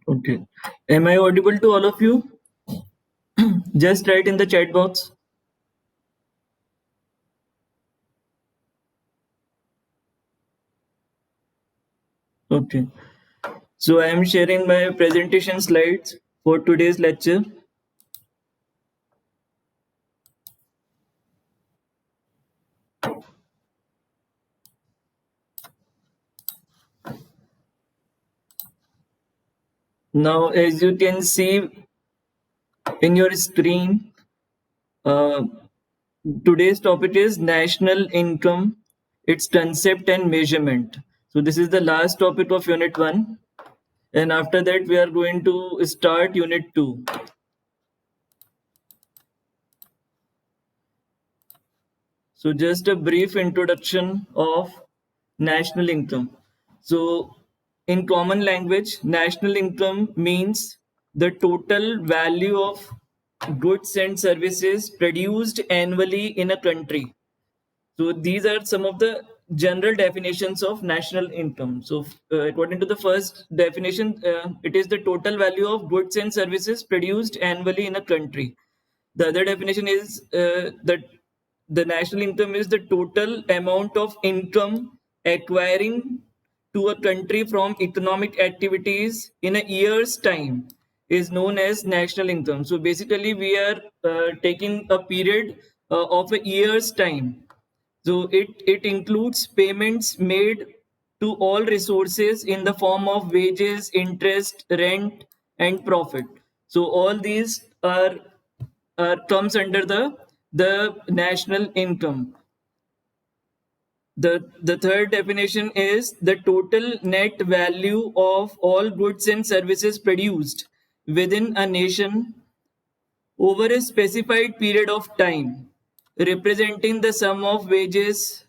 Okay. Am I audible to all of you? Just write in the chat box. Okay. So I am sharing my presentation slides for today's lecture. Now, as you can see in your screen, uh, today's topic is national income, its concept and measurement. So this is the last topic of Unit 1. And after that, we are going to start Unit 2. So just a brief introduction of national income. So in common language, national income means the total value of goods and services produced annually in a country. So these are some of the general definitions of national income. So according to the first definition, it is the total value of goods and services produced annually in a country. The other definition is that the national income is the total amount of income acquiring to a country from economic activities in a year's time is known as national income. So basically, we are taking a period of a year's time. So it includes payments made to all resources in the form of wages, interest, rent, and profit. So all these are comes under the national income. The third definition is the total net value of all goods and services produced within a nation over a specified period of time, representing the sum of wages,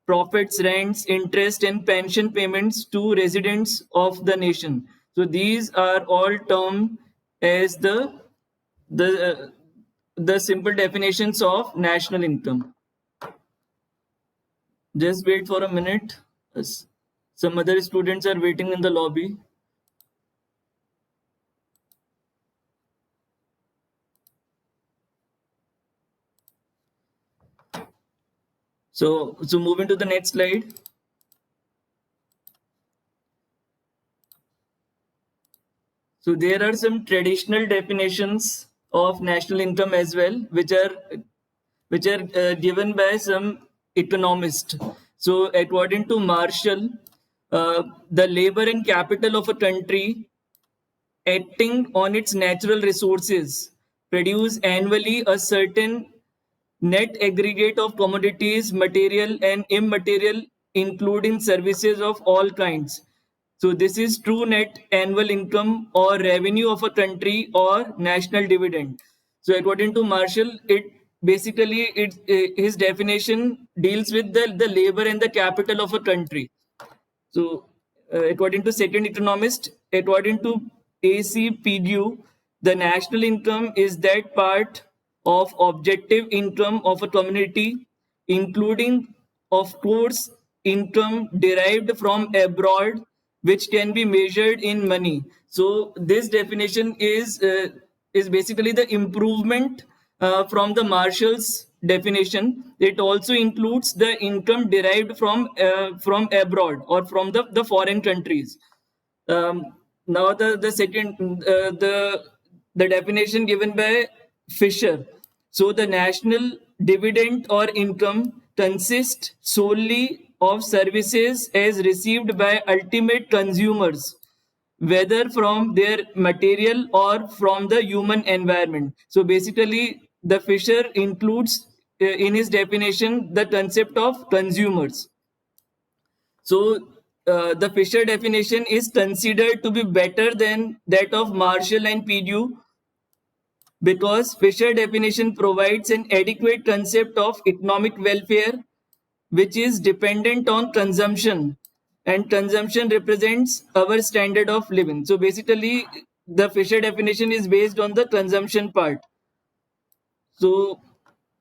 profits, rents, interest, and pension payments to residents of the nation. So these are all termed as the the simple definitions of national income. Just wait for a minute. Some other students are waiting in the lobby. So moving to the next slide. So there are some traditional definitions of national income as well, which are given by some economists. So according to Marshall, the labor and capital of a country acting on its natural resources produce annually a certain net aggregate of commodities, material and immaterial, including services of all kinds. So this is true net annual income or revenue of a country or national dividend. So according to Marshall, it basically his definition deals with the labor and the capital of a country. So, according to second economist, according to AC Pigou, the national income is that part of objective income of a community, including, of course, income derived from abroad, which can be measured in money. So, this definition is basically the improvement from the Marshall's definition. It also includes the income derived from abroad or from the foreign countries. Now the second the definition given by Fisher. So the national dividend or income consists solely of services as received by ultimate consumers, whether from their material or from the human environment. So basically, the Fisher includes in his definition the concept of consumers. So the Fisher definition is considered to be better than that of Marshall and Perdue, because Fisher definition provides an adequate concept of economic welfare which is dependent on consumption, and consumption represents our standard of living. So basically, the Fisher definition is based on the consumption part. So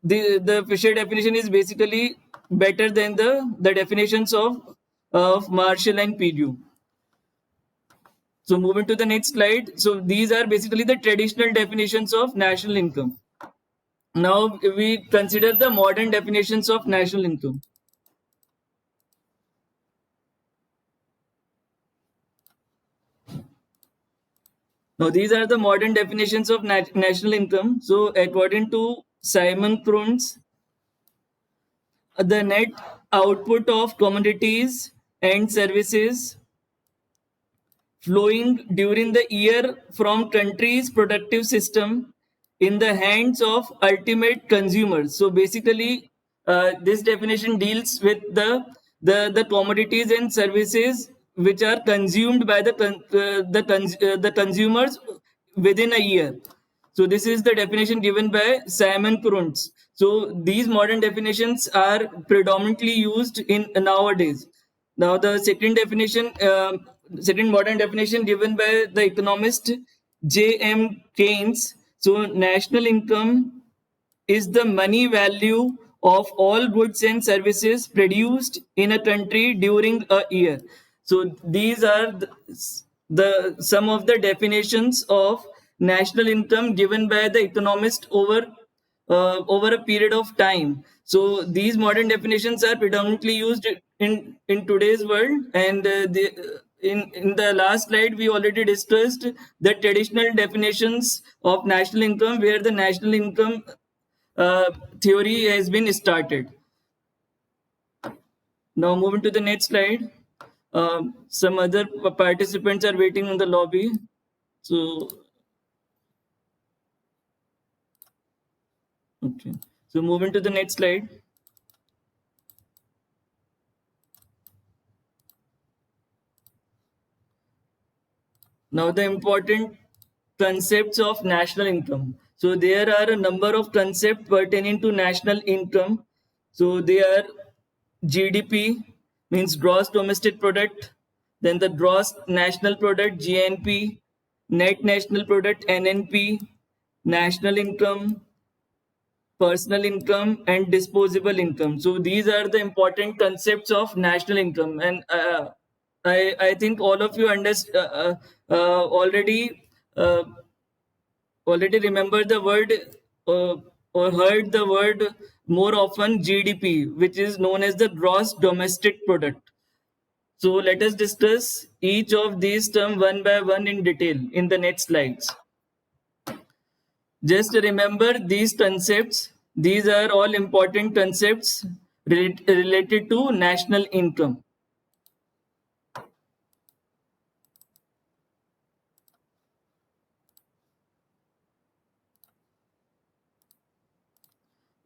the Fisher definition is basically better than the definitions of Marshall and Perdue. So moving to the next slide. So these are basically the traditional definitions of national income. Now we consider the modern definitions of national income. Now these are the modern definitions of national income. So according to Simon Krunz, the net output of commodities and services flowing during the year from country's productive system in the hands of ultimate consumers. So basically, this definition deals with the commodities and services which are consumed by the consumers within a year. So this is the definition given by Simon Krunz. So these modern definitions are predominantly used in nowadays. Now the second definition, second modern definition given by the economist J.M. Keynes. So national income is the money value of all goods and services produced in a country during a year. So these are some of the definitions of national income given by the economist over a period of time. So these modern definitions are predominantly used in today's world, and in the last slide we already discussed the traditional definitions of national income, where the national income theory has been started. Now moving to the next slide. Some other participants are waiting in the lobby. So okay. So moving to the next slide. Now the important concepts of national income. So there are a number of concepts pertaining to national income. So they are GDP, means gross domestic product, then the gross national product, GNP, net national product, NNP, national income, personal income, and disposable income. So these are the important concepts of national income, and I think all of you already remember the word or heard the word more often, GDP, which is known as the gross domestic product. So let us discuss each of these terms one by one in detail in the next slides. Just remember these concepts. These are all important concepts related to national income.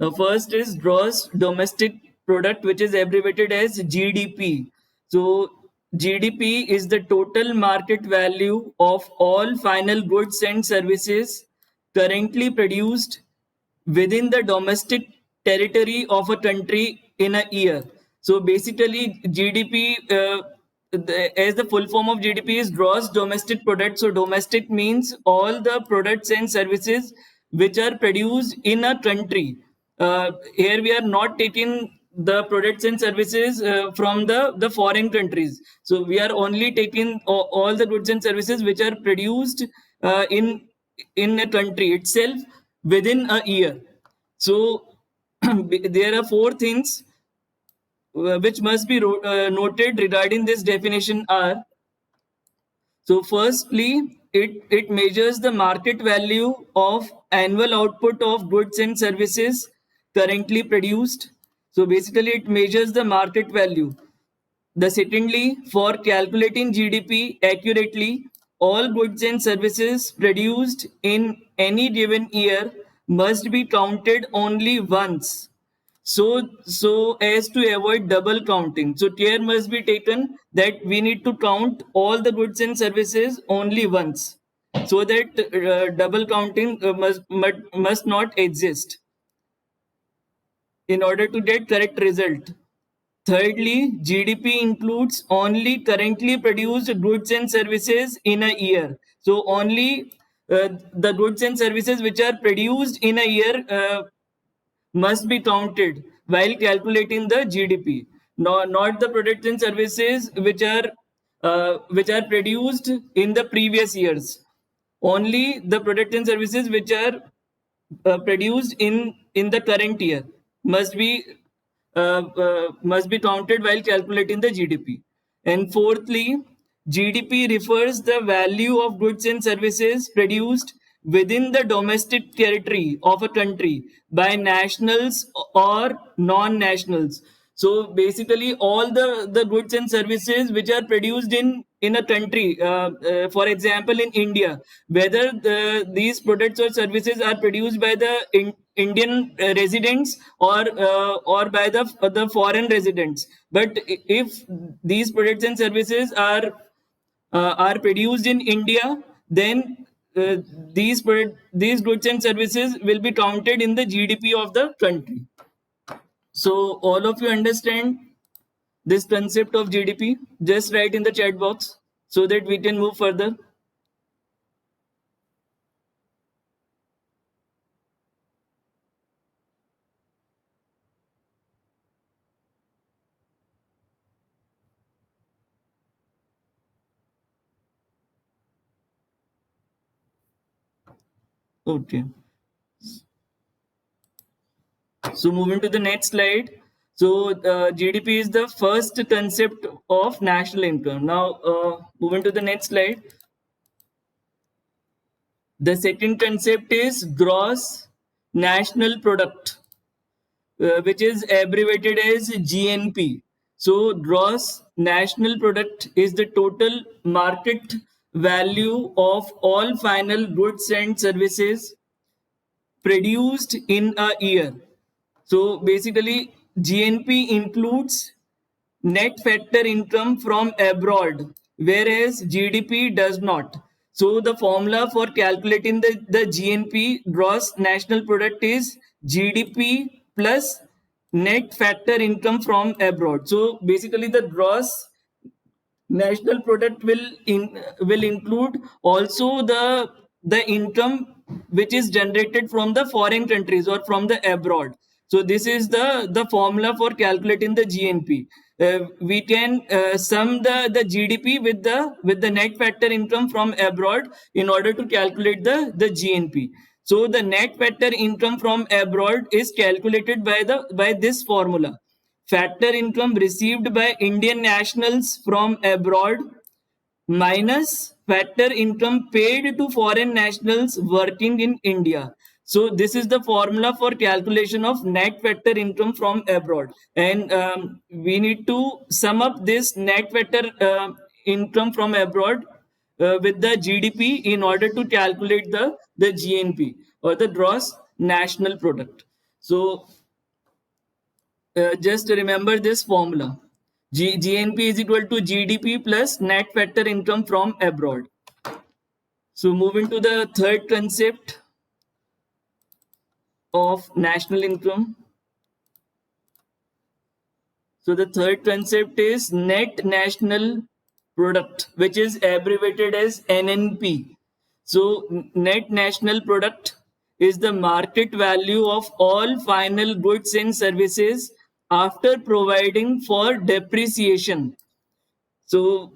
The first is gross domestic product, which is abbreviated as GDP. So GDP is the total market value of all final goods and services currently produced within the domestic territory of a country in a year. So basically GDP, as the full form of GDP is gross domestic product. So domestic means all the products and services which are produced in a country. Here we are not taking the products and services from the foreign countries. So we are only taking all the goods and services which are produced in a country itself within a year. So there are four things which must be noted regarding this definition are. So firstly, it measures the market value of annual output of goods and services currently produced. So basically it measures the market value. Secondly, for calculating GDP accurately, all goods and services produced in any given year must be counted only once. So as to avoid double counting. So care must be taken that we need to count all the goods and services only once, so that double counting must not exist in order to get correct result. Thirdly, GDP includes only currently produced goods and services in a year. So only the goods and services which are produced in a year must be counted while calculating the GDP. No, not the products and services which are produced in the previous years. Only the products and services which are produced in the current year must be must be counted while calculating the GDP. And fourthly, GDP refers the value of goods and services produced within the domestic territory of a country by nationals or non-nationals. So basically, all the goods and services which are produced in a country, for example, in India, whether these products or services are produced by the Indian residents or by the foreign residents. But if these products and services are produced in India, then these goods and services will be counted in the GDP of the country. So all of you understand this concept of GDP? Just write in the chat box so that we can move further. Okay. So moving to the next slide. So GDP is the first concept of national income. Now moving to the next slide. The second concept is gross national product, which is abbreviated as GNP. So gross national product is the total market value of all final goods and services produced in a year. So basically, GNP includes net factor income from abroad, whereas GDP does not. So the formula for calculating the GNP, gross national product, is GDP plus net factor income from abroad. So basically, the gross national product will include also the income which is generated from the foreign countries or from the abroad. So this is the formula for calculating the GNP. We can sum the GDP with the net factor income from abroad in order to calculate the GNP. So the net factor income from abroad is calculated by this formula: factor income received by Indian nationals from abroad minus factor income paid to foreign nationals working in India. So this is the formula for calculation of net factor income from abroad, and we need to sum up this net factor income from abroad with the GDP in order to calculate the GNP, or the gross national product. So just remember this formula: GNP is equal to GDP plus net factor income from abroad. So moving to the third concept of national income. So the third concept is net national product, which is abbreviated as NNP. So net national product is the market value of all final goods and services after providing for depreciation. So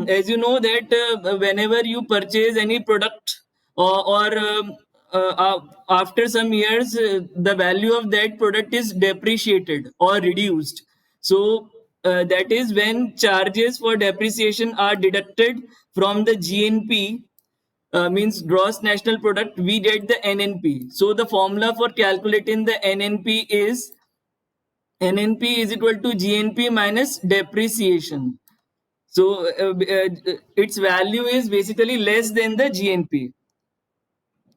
as you know that whenever you purchase any product, or after some years the value of that product is depreciated or reduced. So that is when charges for depreciation are deducted from the GNP, means gross national product, we get the NNP. So the formula for calculating the NNP is NNP is equal to GNP minus depreciation. So its value is basically less than the GNP.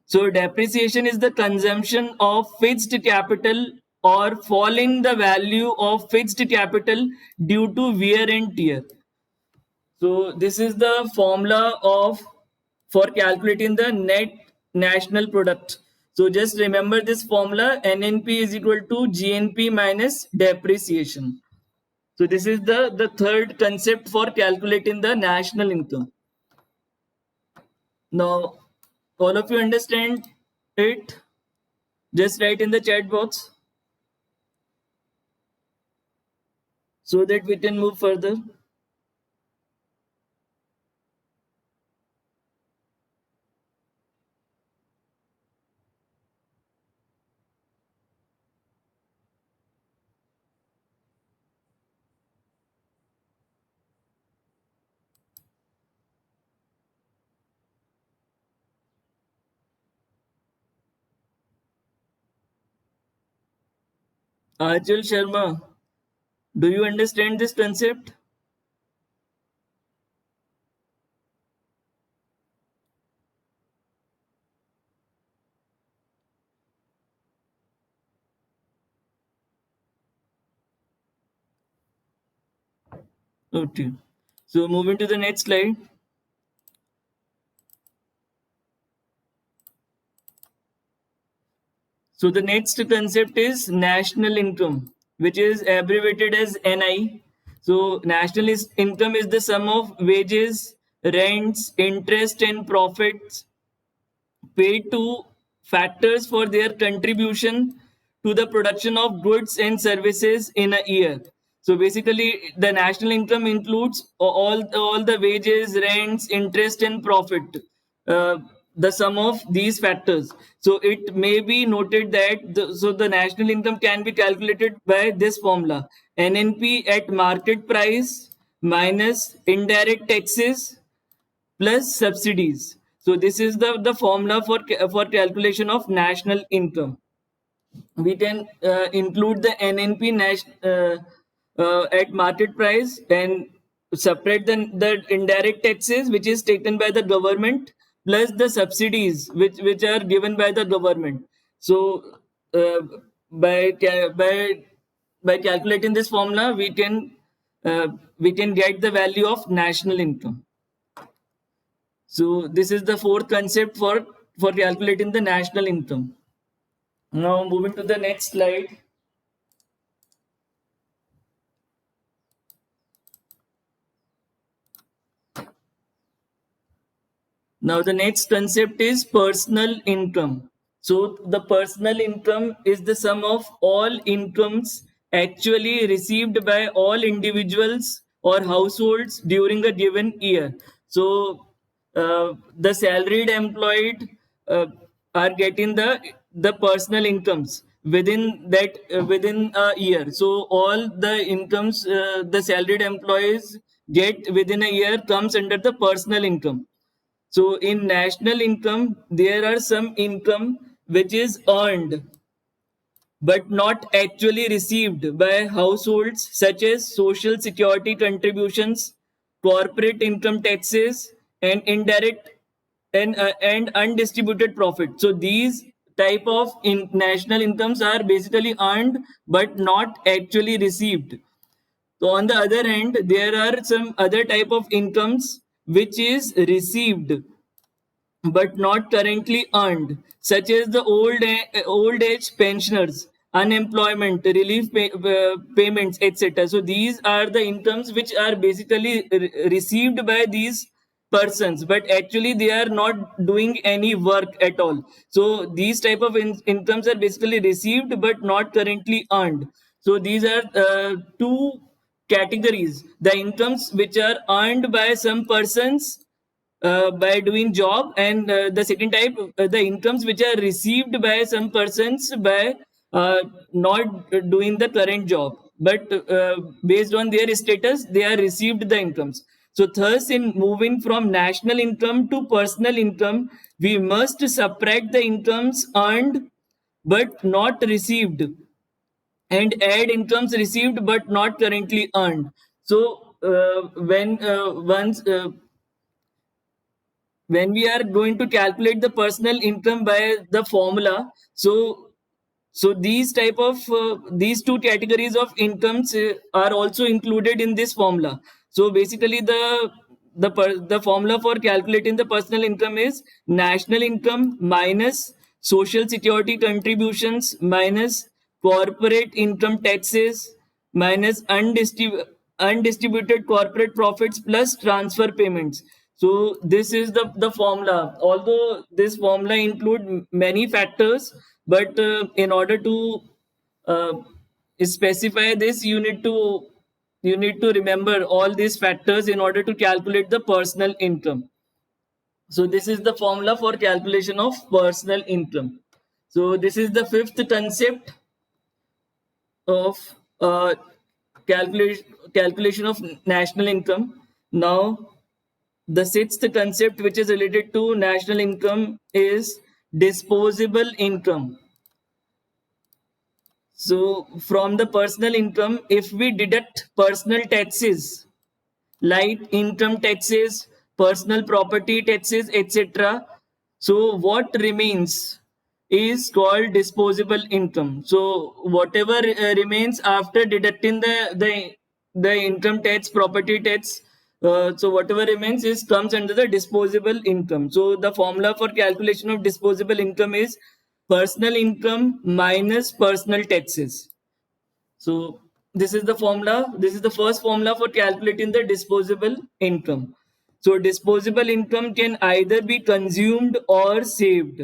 So depreciation is the consumption of fixed capital or falling the value of fixed capital due to wear and tear. So this is the formula of for calculating the net national product. So just remember this formula: NNP is equal to GNP minus depreciation. So this is the third concept for calculating the national income. Now, all of you understand it? Just write in the chat box so that we can move further. Ajal Sharma, do you understand this concept? Okay. So moving to the next slide. So the next concept is national income, which is abbreviated as NI. So national income is the sum of wages, rents, interest, and profits paid to factors for their contribution to the production of goods and services in a year. So basically, the national income includes all the wages, rents, interest, and profit. The sum of these factors. So it may be noted that the national income can be calculated by this formula: NNP at market price minus indirect taxes plus subsidies. So this is the formula for calculation of national income. We can include the NNP at market price and separate the indirect taxes which is taken by the government plus the subsidies which are given by the government. So uh, by by calculating this formula we can get the value of national income. So this is the fourth concept for calculating the national income. Now moving to the next slide. Now the next concept is personal income. So the personal income is the sum of all incomes actually received by all individuals or households during a given year. So the salaried employed uh, are getting the personal incomes within a year. So all the incomes the salaried employees get within a year comes under the personal income. So in national income, there are some income which is earned but not actually received by households, such as social security contributions, corporate income taxes, and indirect and undistributed profit. So these type of national incomes are basically earned but not actually received. So on the other hand, there are some other type of incomes which is received but not currently earned, such as the old age pensioners, unemployment relief payments, etc. So these are the incomes which are basically received by these persons, but actually they are not doing any work at all. So these type of incomes are basically received but not currently earned. So these are two categories: the incomes which are earned by some persons by doing job, and the second type, the incomes which are received by some persons by not doing the current job, but based on their status they are received the incomes. So thus, in moving from national income to personal income, we must subtract the incomes earned but not received and add incomes received but not currently earned. So when once when we are going to calculate the personal income by the formula, so these type of these two categories of incomes are also included in this formula. So basically the formula for calculating the personal income is national income minus social security contributions minus corporate income taxes minus undistributed corporate profits plus transfer payments. So this is the formula. Although this formula include many factors, but in order to uh, specify this, you need to remember all these factors in order to calculate the personal income. So this is the formula for calculation of personal income. So this is the fifth concept of calculation of national income. Now, the sixth concept which is related to national income is disposable income. So, from the personal income, if we deduct personal taxes like income taxes, personal property taxes, etc., so what remains is called disposable income. So whatever remains after deducting the income tax, property tax, so whatever remains is comes under the disposable income. So the formula for calculation of disposable income is personal income minus personal taxes. So this is the formula. This is the first formula for calculating the disposable income. So disposable income can either be consumed or saved.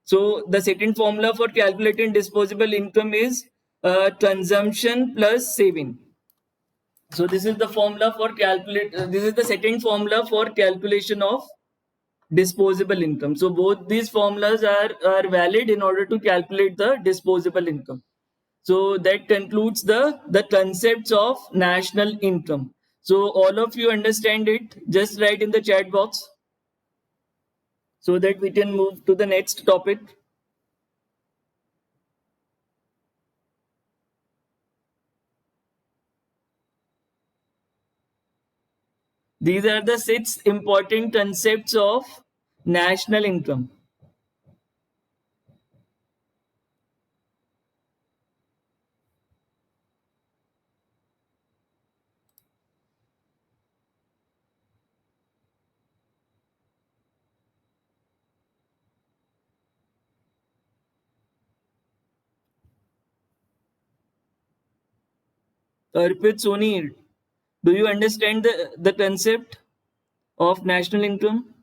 So the second formula for calculating disposable income is consumption plus saving. So this is the formula for calculate. This is the second formula for calculation of disposable income. So both these formulas are valid in order to calculate the disposable income. So that concludes the concepts of national income. So all of you understand it, just write in the chat box so that we can move to the next topic. These are the six important concepts of national income. Arpit Soni, do you understand the concept of national income?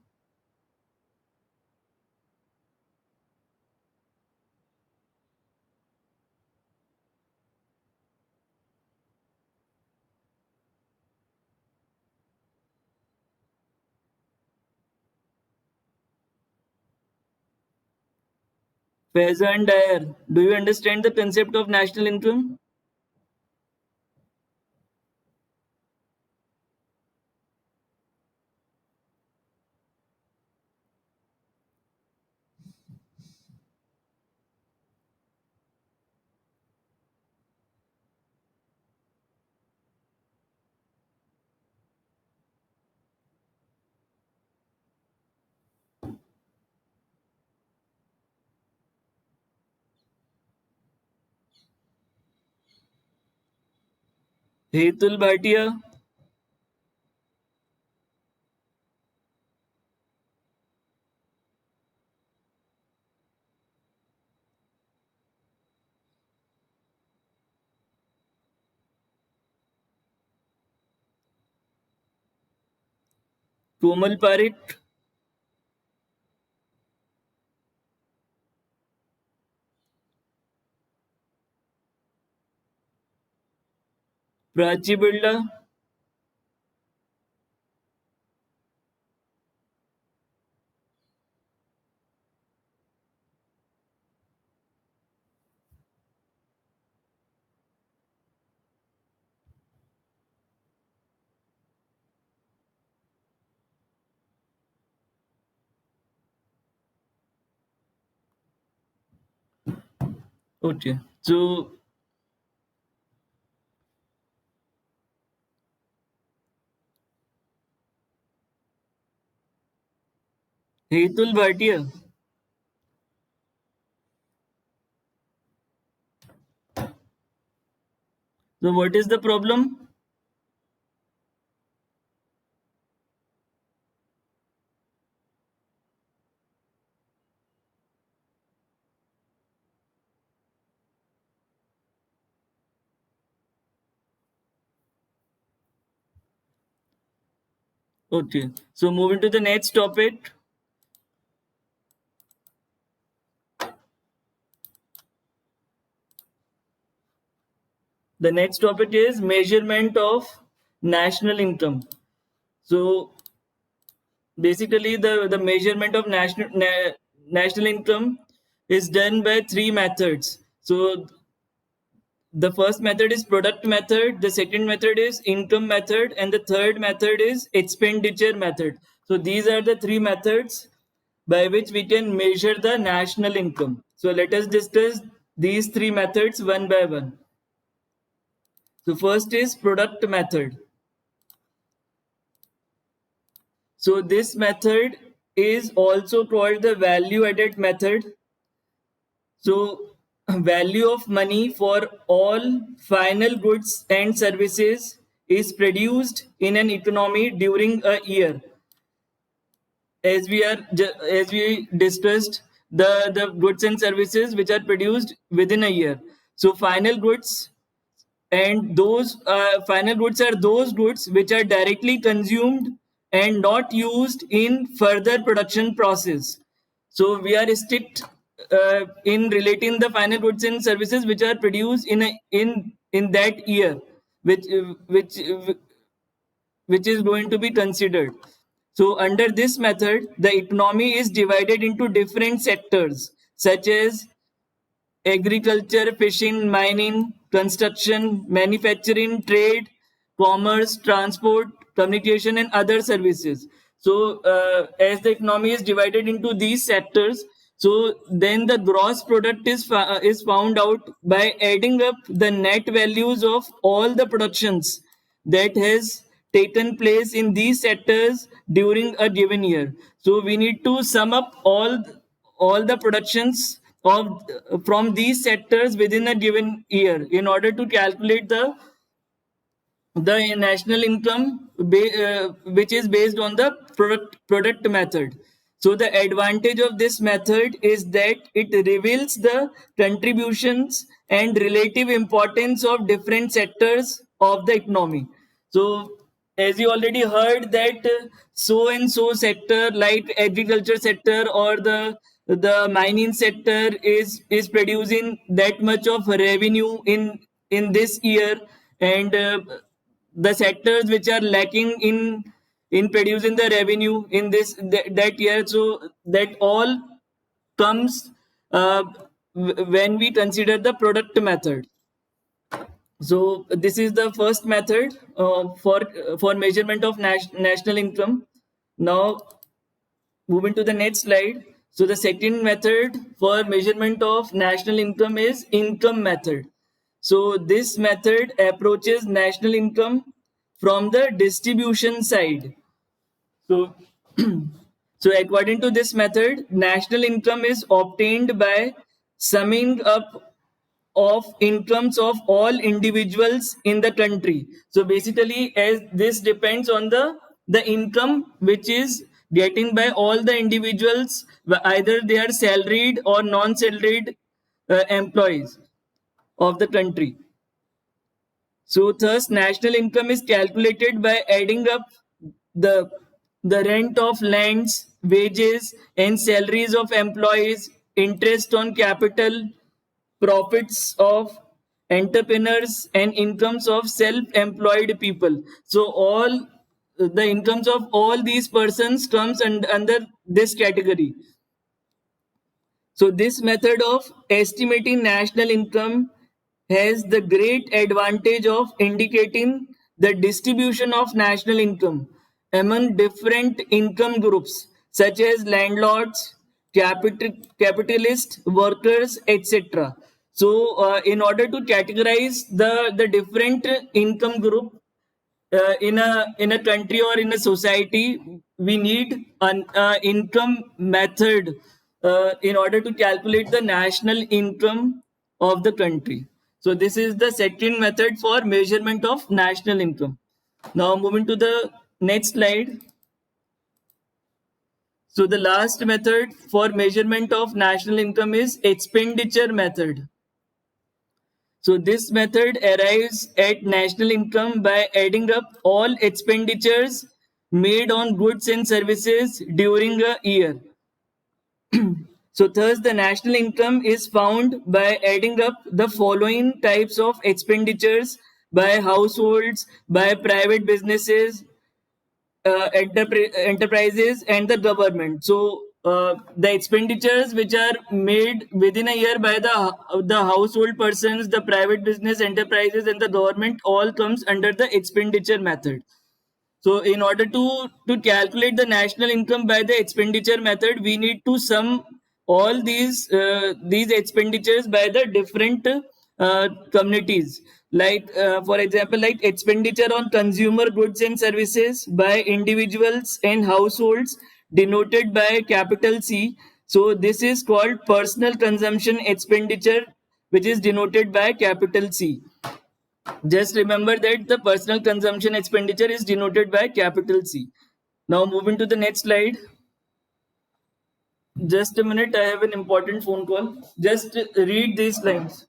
Faizan Dyer, do you understand the concept of national income? Hetul Bhatia, Komal Parekh, Prachi Birla. Okay. So Hetul Bhatia. So what is the problem? Okay. So moving to the next topic. The next topic is measurement of national income. So basically, the measurement of national income is done by three methods. So the first method is product method, the second method is income method, and the third method is expenditure method. So these are the three methods by which we can measure the national income. So let us discuss these three methods one by one. So first is product method. So this method is also called the value added method. So value of money for all final goods and services is produced in an economy during a year. As we discussed, the goods and services which are produced within a year. So final goods, and those final goods are those goods which are directly consumed and not used in further production process. So we are strict in relating the final goods and services which are produced in that year, which is going to be considered. So under this method, the economy is divided into different sectors such as agriculture, fishing, mining, construction, manufacturing, trade, commerce, transport, communication, and other services. So, as the economy is divided into these sectors, so then the gross product is found out by adding up the net values of all the productions that has taken place in these sectors during a given year. So we need to sum up all the productions of from these sectors within a given year in order to calculate the national income which is based on the product method. So the advantage of this method is that it reveals the contributions and relative importance of different sectors of the economy. So as you already heard that so and so sector like agriculture sector or the mining sector is producing that much of revenue in this year, and the sectors which are lacking in producing the revenue in that year, so that all comes when we consider the product method. So this is the first method for measurement of national income. Now moving to the next slide. So the second method for measurement of national income is income method. So this method approaches national income from the distribution side. So, so according to this method, national income is obtained by summing up of incomes of all individuals in the country. So basically, as this depends on the income which is getting by all the individuals, either they are salaried or non-salaried employees of the country. So thus, national income is calculated by adding up the the rent of lands, wages, and salaries of employees, interest on capital, profits of entrepreneurs, and incomes of self-employed people. So all the incomes of all these persons comes under this category. So this method of estimating national income has the great advantage of indicating the distribution of national income among different income groups such as landlords, capitalists, workers, etc. So, in order to categorize the different income group in a country or in a society, we need an income method in order to calculate the national income of the country. So this is the second method for measurement of national income. Now moving to the next slide. So the last method for measurement of national income is expenditure method. So this method arrives at national income by adding up all expenditures made on goods and services during a year. So thus the national income is found by adding up the following types of expenditures by households, by private businesses, enterprises and the government. So the expenditures which are made within a year by the household persons, the private business enterprises and the government all comes under the expenditure method. So in order to calculate the national income by the expenditure method, we need to sum all these expenditures by the different communities. Like for example, like expenditure on consumer goods and services by individuals and households denoted by capital C. So this is called personal consumption expenditure, which is denoted by capital C. Just remember that the personal consumption expenditure is denoted by capital C. Now moving to the next slide. Just a minute, I have an important phone call. Just read these lines.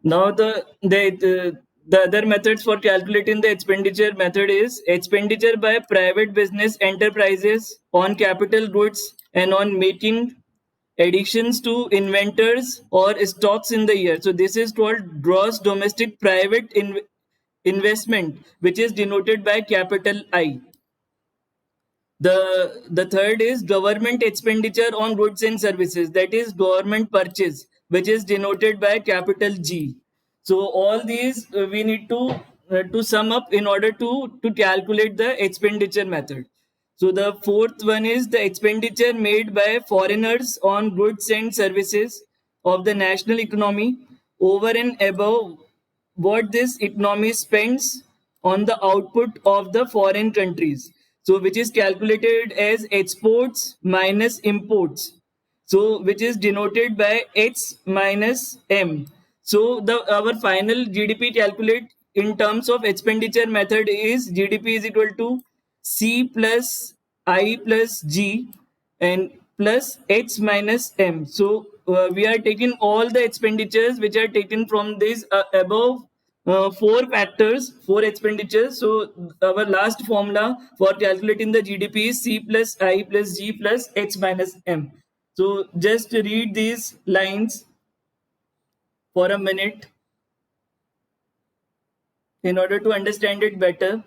Now the other methods for calculating the expenditure method is expenditure by private business enterprises on capital goods and on making additions to inventors or stocks in the year. So this is called gross domestic private investment, which is denoted by capital I. The third is government expenditure on goods and services, that is government purchase, which is denoted by capital G. So all these we need to sum up in order to calculate the expenditure method. So the fourth one is the expenditure made by foreigners on goods and services of the national economy over and above what this economy spends on the output of the foreign countries. So which is calculated as exports minus imports. So which is denoted by H minus M. So the our final GDP calculate in terms of expenditure method is GDP is equal to C plus I plus G and plus H minus M. So we are taking all the expenditures which are taken from these above four factors, four expenditures. So our last formula for calculating the GDP is C plus I plus G plus H minus M. So just read these lines for a minute in order to understand it better.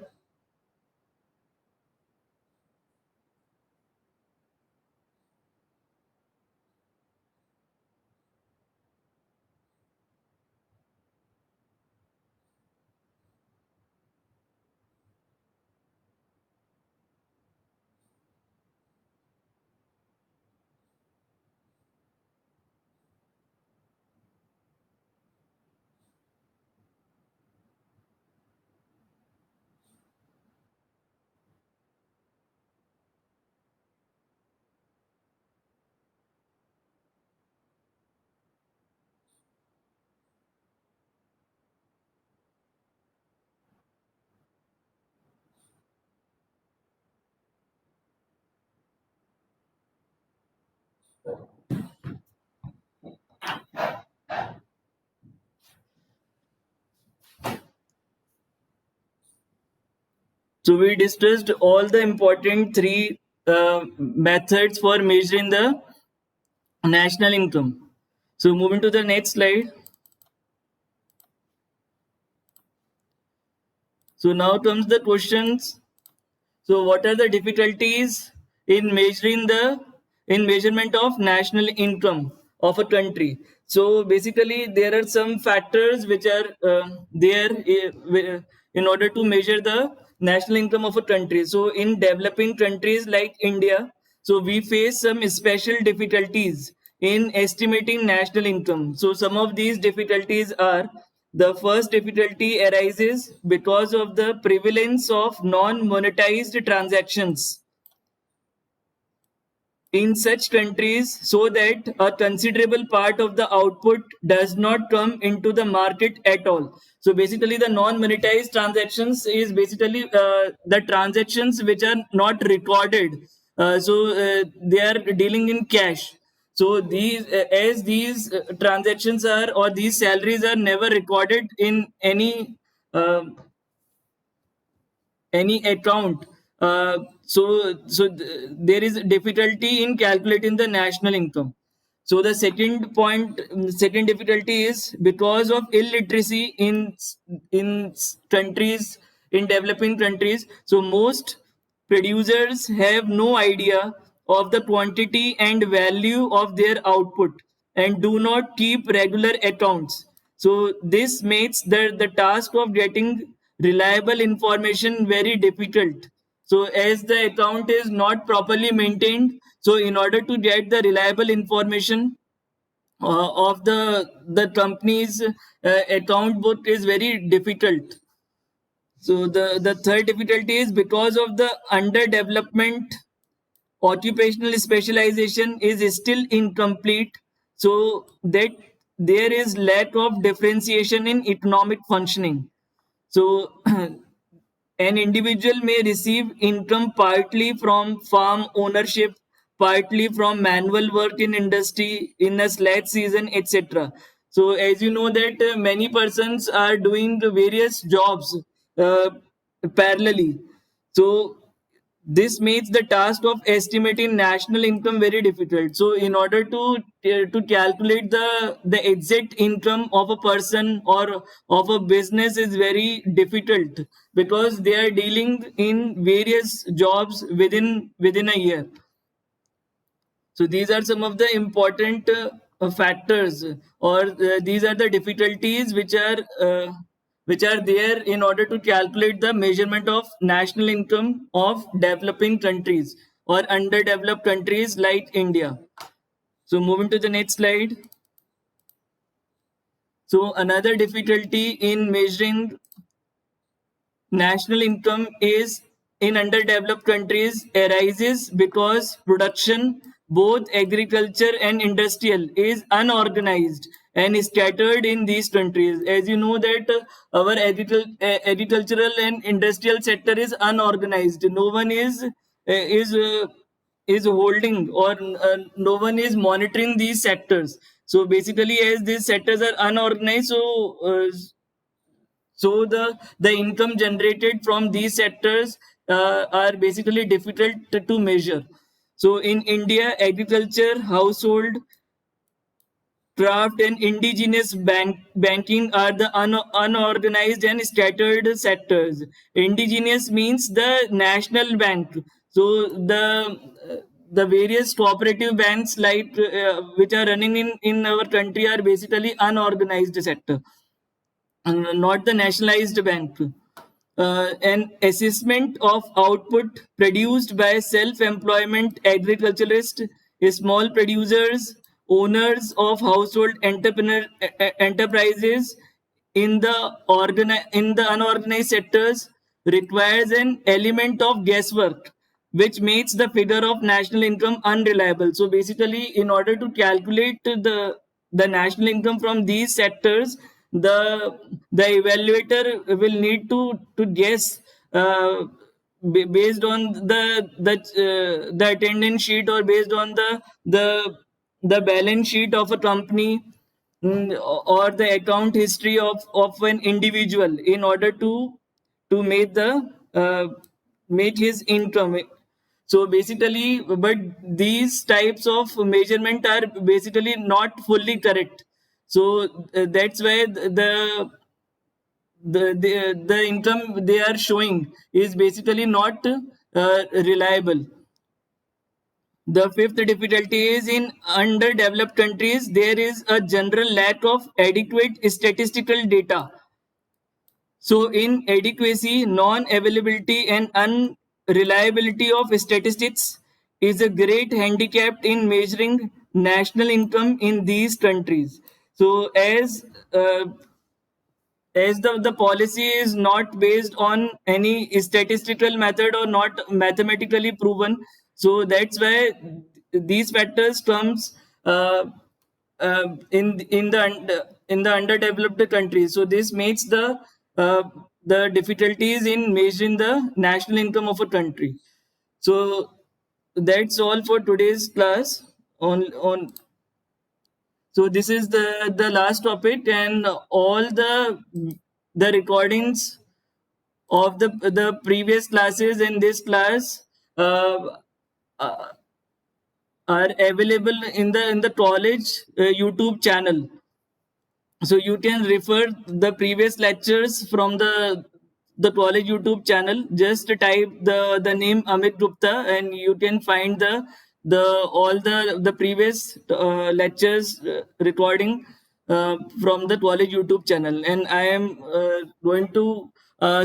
So we discussed all the important three methods for measuring the national income. So moving to the next slide. So now comes the questions. So what are the difficulties in measurement of national income of a country? So basically there are some factors which are there in order to measure the national income of a country. So in developing countries like India, so we face some special difficulties in estimating national income. So some of these difficulties are: the first difficulty arises because of the prevalence of non-monetized transactions in such countries, so that a considerable part of the output does not come into the market at all. So basically the non-monetized transactions is basically the transactions which are not recorded. They are dealing in cash. So these as these transactions are, or these salaries are never recorded in any account. There is difficulty in calculating the national income. So the second difficulty is because of illiteracy in countries, in developing countries. So most producers have no idea of the quantity and value of their output and do not keep regular accounts. So this makes the task of getting reliable information very difficult. So as the account is not properly maintained, so in order to get the reliable information of the company's account book is very difficult. So the third difficulty is because of the underdevelopment, occupational specialization is still incomplete, so that there is lack of differentiation in economic functioning. So an individual may receive income partly from farm ownership, partly from manual work in industry in a slack season, etc. So as you know that many persons are doing the various jobs uh, parallelly. So this makes the task of estimating national income very difficult. So in order to calculate the exact income of a person or of a business is very difficult, because they are dealing in various jobs within a year. So these are some of the important factors, or these are the difficulties which are there in order to calculate the measurement of national income of developing countries or underdeveloped countries like India. So moving to the next slide. So another difficulty in measuring national income is in underdeveloped countries arises because production, both agriculture and industrial, is unorganized and scattered in these countries. As you know that our agricultural and industrial sector is unorganized. No one is is holding, or no one is monitoring these sectors. So basically, as these sectors are unorganized, so the income generated from these sectors are basically difficult to measure. So in India, agriculture, household, craft, and indigenous banking are the unorganized and scattered sectors. Indigenous means the national bank. So the various cooperative banks like which are running in our country are basically unorganized sector, not the nationalized bank. An assessment of output produced by self-employment agriculturalists, small producers, owners of household enterprises in the unorganized sectors requires an element of guesswork, which makes the figure of national income unreliable. So basically, in order to calculate the national income from these sectors, the evaluator will need to guess based on the attendance sheet, or based on the the balance sheet of a company, or the account history of an individual in order to make the make his income. So basically, but these types of measurement are basically not fully correct. So that's why the income they are showing is basically not reliable. The fifth difficulty is in underdeveloped countries, there is a general lack of adequate statistical data. So, inadequacy, non availability, and unreliability of statistics is a great handicap in measuring national income in these countries. So, as the policy is not based on any statistical method or not mathematically proven, so that's why these factors comes in the underdeveloped countries. So this makes the difficulties in measuring the national income of a country. So that's all for today's class on so this is the last topic, and all the recordings of the previous classes in this class uh, uh, are available in the college YouTube channel. So you can refer the previous lectures from the college YouTube channel. Just type the name Amit Gupta, and you can find the all the previous lectures recording from the college YouTube channel. And I am going to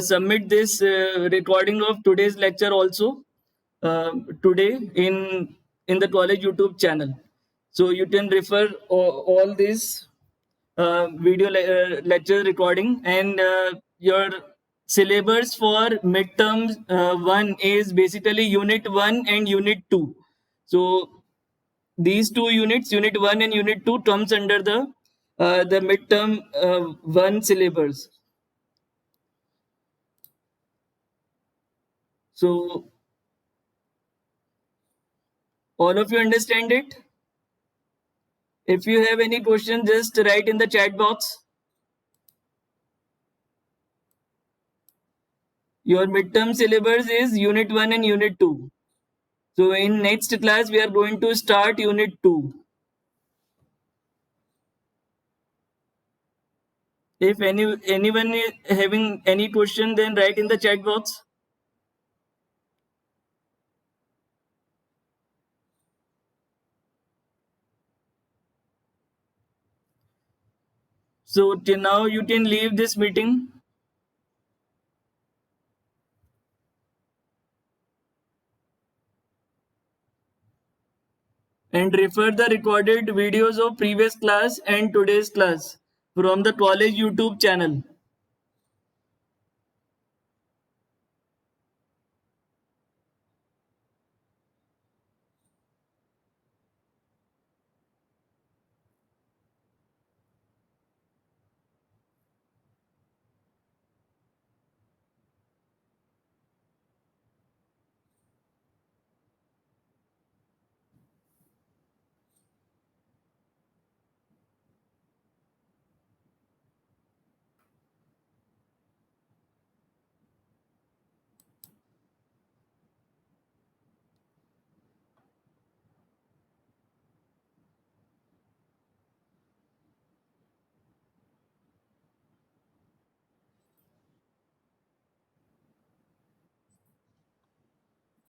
submit this recording of today's lecture also today in the college YouTube channel. So you can refer all these video lecture recording, and your syllabus for midterms one is basically unit 1 and unit 2. So these two units, unit 1 and unit 2, comes under the midterm 1 syllabus. So all of you understand it? If you have any question, just write in the chat box. Your midterm syllabus is unit 1 and unit 2. So in next class, we are going to start unit 2. If anyone is having any question, then write in the chat box. So till now, you can leave this meeting. And refer the recorded videos of previous class and today's class from the college YouTube channel.